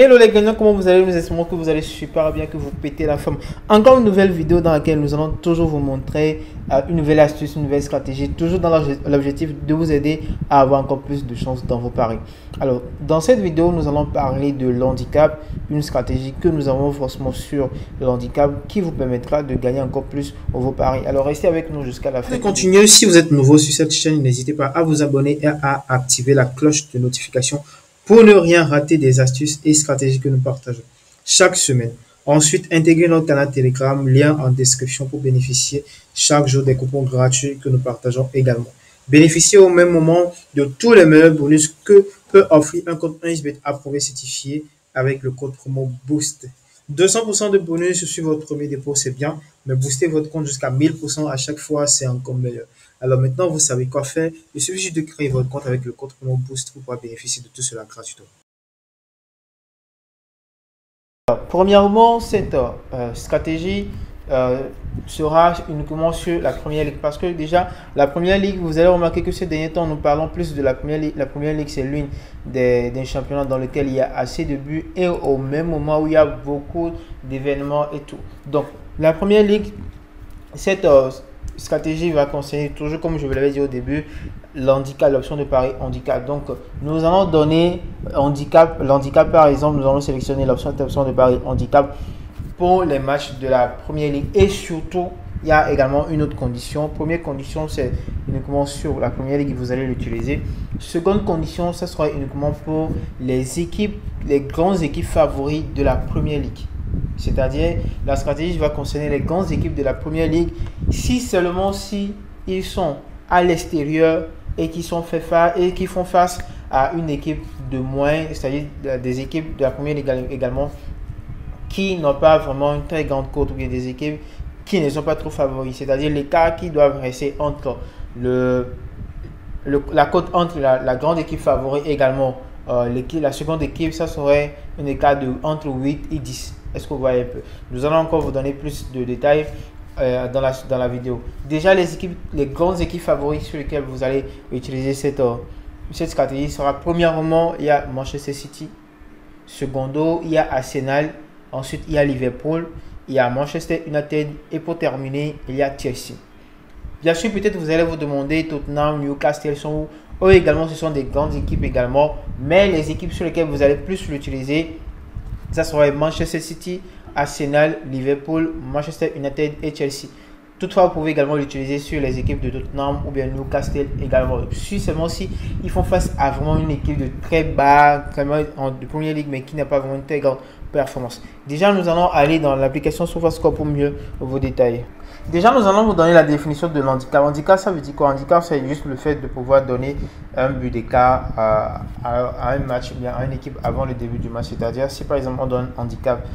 Hello les gagnants, comment vous allez? Nous espérons que vous allez super bien, que vous pétez la forme. Encore une nouvelle vidéo dans laquelle nous allons toujours vous montrer une nouvelle astuce, une nouvelle stratégie, toujours dans l'objectif de vous aider à avoir encore plus de chance dans vos paris. Alors, dans cette vidéo, nous allons parler de l'handicap, une stratégie que nous avons forcément sur le handicap qui vous permettra de gagner encore plus vos paris. Alors, restez avec nous jusqu'à la fin. Continuez, si vous êtes nouveau sur cette chaîne, n'hésitez pas à vous abonner et à activer la cloche de notification pour ne rien rater des astuces et stratégies que nous partageons chaque semaine. Ensuite, intégrez notre canal Telegram, lien en description pour bénéficier chaque jour des coupons gratuits que nous partageons également. Bénéficiez au même moment de tous les meilleurs bonus que peut offrir un compte 1xBet approuvé certifié avec le code promo BOOST. 200% de bonus sur votre premier dépôt, c'est bien, mais booster votre compte jusqu'à 1000% à chaque fois, c'est encore meilleur. Alors maintenant, vous savez quoi faire. Il suffit juste de créer votre compte avec le code promo BOOST pour pouvoir bénéficier de tout cela gratuitement. Premièrement, cette stratégie sera uniquement sur la première ligue, parce que déjà la première ligue, vous allez remarquer que ces derniers temps nous parlons plus de la première ligue. La première ligue, c'est l'une des championnats dans lequel il y a assez de buts et au même moment où il y a beaucoup d'événements et tout. Donc la première ligue, cette stratégie va concerner toujours, comme je vous l'avais dit au début, l'handicap, l'option de pari handicap. Donc nous allons donner l'handicap par exemple, nous allons sélectionner l'option de pari handicap pour les matchs de la première ligue. Et surtout, il y a également une autre condition. Première condition, c'est uniquement sur la première ligue, vous allez l'utiliser. Seconde condition, ça sera uniquement pour les équipes, les grandes équipes favoris de la première ligue. C'est-à-dire, la stratégie va concerner les grandes équipes de la première ligue, seulement si ils sont à l'extérieur et qui font face à une équipe de moins, c'est-à-dire des équipes de la première ligue également, qui n'ont pas vraiment une très grande cote, ou bien des équipes qui ne sont pas trop favoris, c'est-à-dire l'écart qui doivent rester entre la cote entre la grande équipe favori et également la seconde équipe, ça serait un écart entre 8 et 10. Est-ce que vous voyez un peu? Nous allons encore vous donner plus de détails dans la vidéo. Déjà, les grandes équipes favoris sur lesquelles vous allez utiliser cette stratégie sera premièrement, il y a Manchester City. Secondo, il y a Arsenal. Ensuite, il y a Liverpool, il y a Manchester United et pour terminer, il y a Chelsea. Bien sûr, peut-être vous allez vous demander Tottenham, Newcastle, eux également, ce sont des grandes équipes également. Mais les équipes sur lesquelles vous allez plus l'utiliser, ça serait Manchester City, Arsenal, Liverpool, Manchester United et Chelsea. Toutefois, vous pouvez également l'utiliser sur les équipes de Tottenham ou bien Newcastle également. Seulement si ils font face à vraiment une équipe de très bas, vraiment de première ligue, mais qui n'a pas vraiment une très grande performance. Déjà, nous allons aller dans l'application SofaScore pour mieux vous détailler. Déjà, nous allons vous donner la définition de l'handicap. Handicap, ça veut dire quoi? Handicap, c'est juste le fait de pouvoir donner un but d'écart à un match, bien à une équipe avant le début du match. C'est-à-dire, si par exemple on donne handicap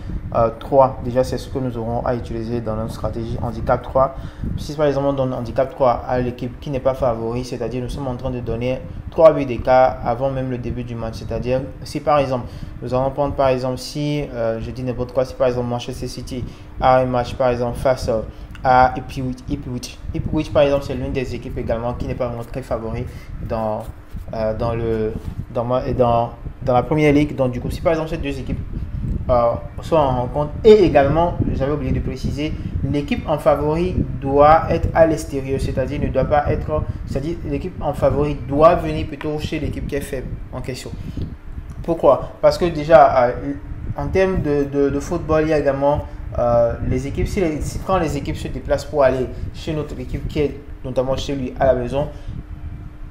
3, déjà c'est ce que nous aurons à utiliser dans notre stratégie handicap 3. Si par exemple on donne handicap 3 à l'équipe qui n'est pas favori, c'est-à-dire nous sommes en train de donner 3 buts d'écart avant même le début du match. C'est-à-dire, si par exemple, nous allons prendre par exemple, si je dis n'importe quoi, si par exemple Manchester City a un match par exemple face à Ipswich. Ipswich par exemple, c'est l'une des équipes également qui n'est pas vraiment très favori dans la première ligue. Donc du coup, si par exemple ces deux équipes sont en rencontre, et également, j'avais oublié de préciser, l'équipe en favori doit être à l'extérieur, c'est-à-dire ne doit pas être, c'est-à-dire l'équipe en favori doit venir plutôt chez l'équipe qui est faible en question. Pourquoi? Parce que déjà, en termes de football, il y a également les équipes, quand les équipes se déplacent pour aller chez notre équipe qui est notamment chez lui à la maison,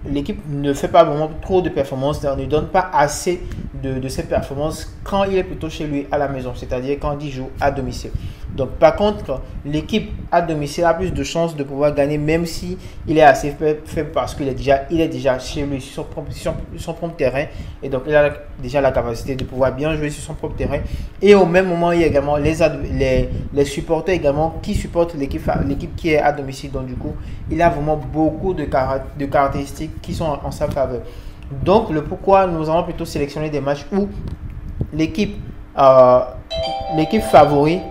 l'équipe ne fait pas vraiment trop de performances, ne donne pas assez de ses performances quand il est plutôt chez lui à la maison, c'est-à-dire quand il joue à domicile. Donc par contre, l'équipe à domicile a plus de chances de pouvoir gagner, même si il est assez faible parce qu'il est déjà chez lui sur son propre terrain, et donc il a déjà la capacité de pouvoir bien jouer sur son propre terrain. Et au même moment, il y a également les supporters également qui supportent l'équipe qui est à domicile. Donc du coup, il a vraiment beaucoup de caractéristiques qui sont en sa faveur. Donc le pourquoi nous allons plutôt sélectionner des matchs où l'équipe favori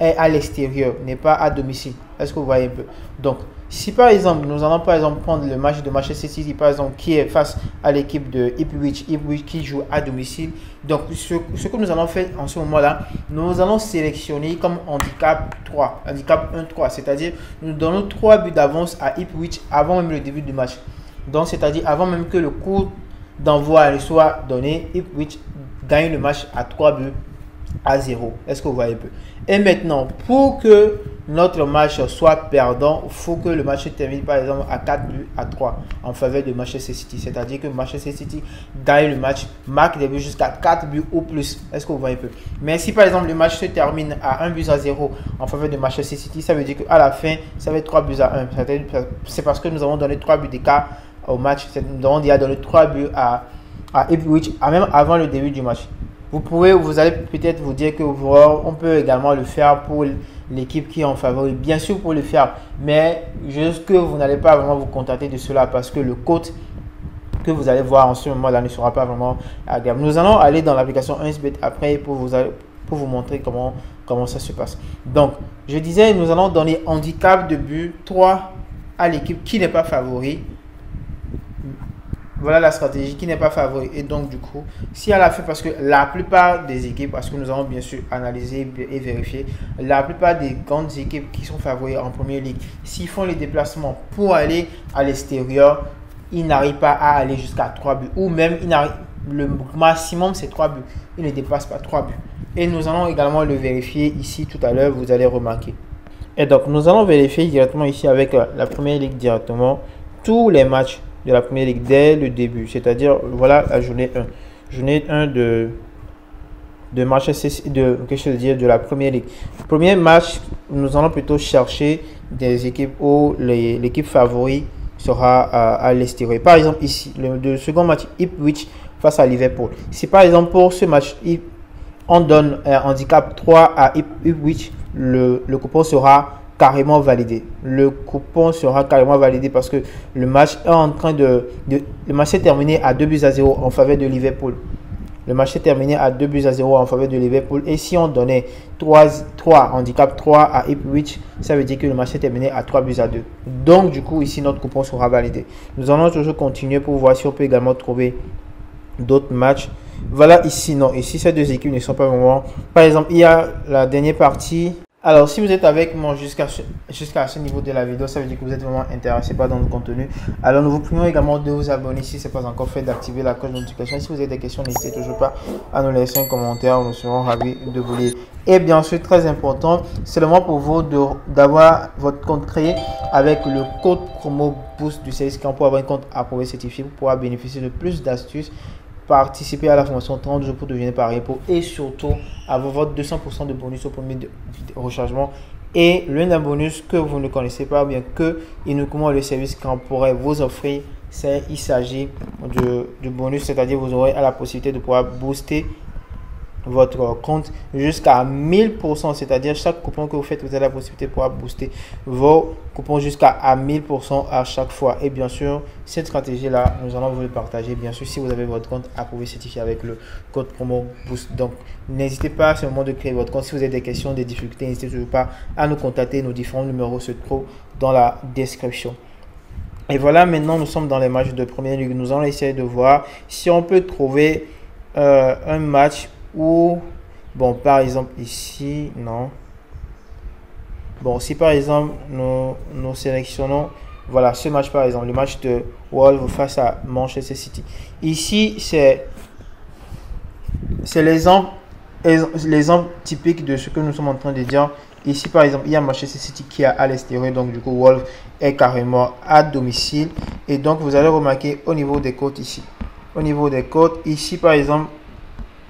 est à l'extérieur, n'est pas à domicile. Est-ce que vous voyez un peu? Donc Si par exemple, nous allons par exemple prendre le match de Manchester City, par exemple, qui est face à l'équipe de Ipswich qui joue à domicile. Donc, ce que nous allons faire en ce moment-là, nous allons sélectionner comme handicap 3, handicap 1-3, c'est-à-dire nous donnons 3 buts d'avance à Ipswich avant même le début du match. Donc, c'est-à-dire avant même que le coup d'envoi soit donné, Ipswich gagne le match à 3 buts à 0. Est-ce que vous voyez un peu? Et maintenant, pour que notre match soit perdant, il faut que le match se termine par exemple à 4 buts à 3 en faveur de Manchester City. C'est-à-dire que Manchester City gagne le match, marque des buts jusqu'à 4 buts ou plus. Est-ce que vous voyez un peu? Mais si par exemple le match se termine à 1 but à 0 en faveur de Manchester City, ça veut dire qu'à la fin, ça va être 3 buts à 1. C'est parce que nous avons donné 3 buts d'écart au match. Nous avons déjà donné 3 buts à Ipswich, même avant le début du match. Vous allez peut-être vous dire que on peut également le faire pour l'équipe qui est en favori. Bien sûr, pour le faire, mais juste que vous n'allez pas vraiment vous contenter de cela parce que le code que vous allez voir en ce moment-là ne sera pas vraiment agréable. Nous allons aller dans l'application 1xBet après pour vous montrer comment ça se passe. Donc, je disais, nous allons donner handicap de but 3 à l'équipe qui n'est pas favori. Voilà la stratégie qui n'est pas favori. Et donc, du coup, si elle a fait, parce que la plupart des équipes, parce que nous avons bien sûr analysé et vérifié, la plupart des grandes équipes qui sont favoris en première ligue, s'ils font les déplacements pour aller à l'extérieur, ils n'arrivent pas à aller jusqu'à 3 buts. Ou même, le maximum, c'est 3 buts. Ils ne dépassent pas 3 buts. Et nous allons également le vérifier ici tout à l'heure, vous allez remarquer. Et donc, nous allons vérifier directement ici avec la première ligue directement tous les matchs de la première ligue dès le début, c'est-à-dire voilà la journée 1. Journée 1 de Manchester de la première ligue. Premier match, nous allons plutôt chercher des équipes où l'équipe favori sera à l'extérieur. Par exemple ici, le second match Ipswich face à Liverpool. Si par exemple pour ce match, on donne un handicap 3 à Ipswich, le coupon sera carrément validé. Le coupon sera carrément validé parce que le match est en train le match est terminé à 2 buts à 0 en faveur de Liverpool. Le match est terminé à 2 buts à 0 en faveur de Liverpool. Et si on donnait 3 handicap 3 à Ipswich, ça veut dire que le match est terminé à 3 buts à 2. Donc, du coup, ici, notre coupon sera validé. Nous allons toujours continuer pour voir si on peut également trouver d'autres matchs. Voilà, ici, non. Ici, ces deux équipes ne sont pas vraiment... Par exemple, il y a la dernière partie. Alors, si vous êtes avec moi jusqu'à ce niveau de la vidéo, ça veut dire que vous êtes vraiment intéressé par dans le contenu. Alors, nous vous prions également de vous abonner si ce n'est pas encore fait, d'activer la cloche de notification. Si vous avez des questions, n'hésitez toujours pas à nous laisser un commentaire. Nous serons ravis de vous lire. Et bien sûr, très important, c'est le moment pour vous d'avoir votre compte créé avec le code promo Boost du service quand pour avoir un compte approuvé certifié pour pouvoir bénéficier de plus d'astuces, participer à la formation 30 jours pour devenir pari pour et surtout avoir votre 200% de bonus au premier rechargement. Et l'un des bonus que vous ne connaissez pas, bien que uniquement le service qu'on pourrait vous offrir, il s'agit de bonus, c'est-à-dire vous aurez la possibilité de pouvoir booster votre compte jusqu'à 1000%, c'est-à-dire chaque coupon que vous faites, vous avez la possibilité de pouvoir booster vos coupons jusqu'à 1000% à chaque fois. Et bien sûr, cette stratégie-là, nous allons vous le partager, bien sûr, si vous avez votre compte approuvé certifié avec le code promo Boost. Donc, n'hésitez pas à ce moment de créer votre compte. Si vous avez des questions, des difficultés, n'hésitez toujours pas à nous contacter. Nos différents numéros se trouvent dans la description. Et voilà, maintenant, nous sommes dans les matchs de première ligue. Nous allons essayer de voir si on peut trouver un match ou bon, par exemple ici, non. Bon, si par exemple nous sélectionnons, voilà, ce match par exemple, le match de Wolves face à Manchester City. Ici, c'est l'exemple typique de ce que nous sommes en train de dire. Ici, par exemple, il y a Manchester City qui est à l'extérieur, donc du coup, Wolves est carrément à domicile. Et donc, vous allez remarquer au niveau des cotes ici. Au niveau des cotes, ici, par exemple,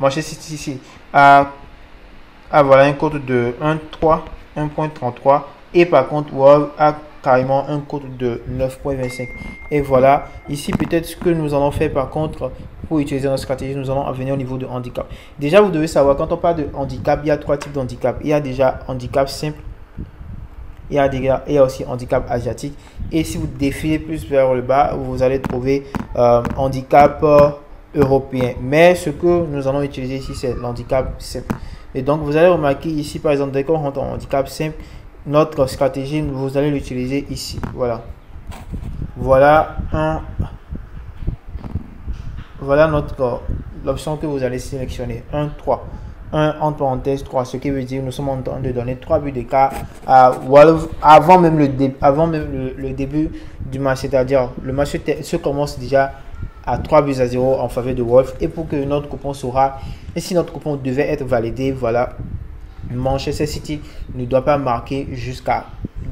Manchester City ici voilà un code de 1.33 et par contre Wolves a carrément un code de 9.25. Et voilà, ici peut-être ce que nous allons faire par contre pour utiliser notre stratégie, nous allons venir au niveau de handicap. Déjà, vous devez savoir, quand on parle de handicap, il y a 3 types de handicap. Il y a déjà handicap simple, il y a aussi handicap asiatique. Et si vous défilez plus vers le bas, vous allez trouver handicap européen. Mais ce que nous allons utiliser ici, c'est l'handicap simple. Et donc, vous allez remarquer ici, par exemple, dès qu'on rentre en handicap simple, notre stratégie, vous allez l'utiliser ici. Voilà. Voilà l'option que vous allez sélectionner. 1, 3. 1 entre parenthèses 3, ce qui veut dire nous sommes en train de donner 3 buts d'écart à Wolves avant même le début du match, c'est-à-dire le match se commence déjà à 3 buts à 0 en faveur de Wolves. Et pour que notre coupon sera, et si notre coupon devait être validé, voilà, Manchester City ne doit pas marquer jusqu'à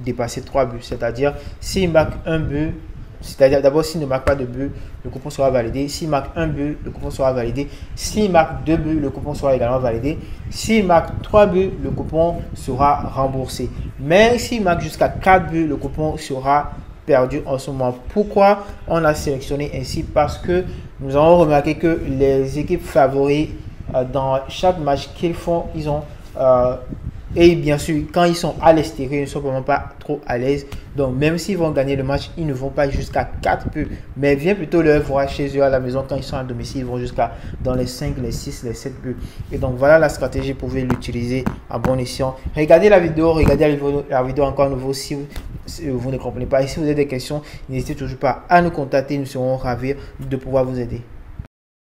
dépasser 3 buts, c'est-à-dire s'il marque un but, c'est-à-dire d'abord s'il ne marque pas de but, le coupon sera validé. S'il marque un but, le coupon sera validé. S'il marque 2 buts, le coupon sera également validé. S'il marque 3 buts, le coupon sera remboursé. Mais s'il marque jusqu'à 4 buts, le coupon sera perdu en ce moment. Pourquoi on a sélectionné ainsi? Parce que nous avons remarqué que les équipes favoris dans chaque match qu'ils font, ils ont et bien sûr, quand ils sont à l'extérieur, ils ne sont vraiment pas trop à l'aise. Donc, même s'ils vont gagner le match, ils ne vont pas jusqu'à 4 buts. Mais viens plutôt leur voir chez eux à la maison quand ils sont à domicile. Ils vont jusqu'à dans les 5, les 6, les 7 buts. Et donc, voilà la stratégie. Vous pouvez l'utiliser à bon escient. Regardez la vidéo encore nouveau si vous ne comprenez pas. Et si vous avez des questions, n'hésitez toujours pas à nous contacter. Nous serons ravis de pouvoir vous aider.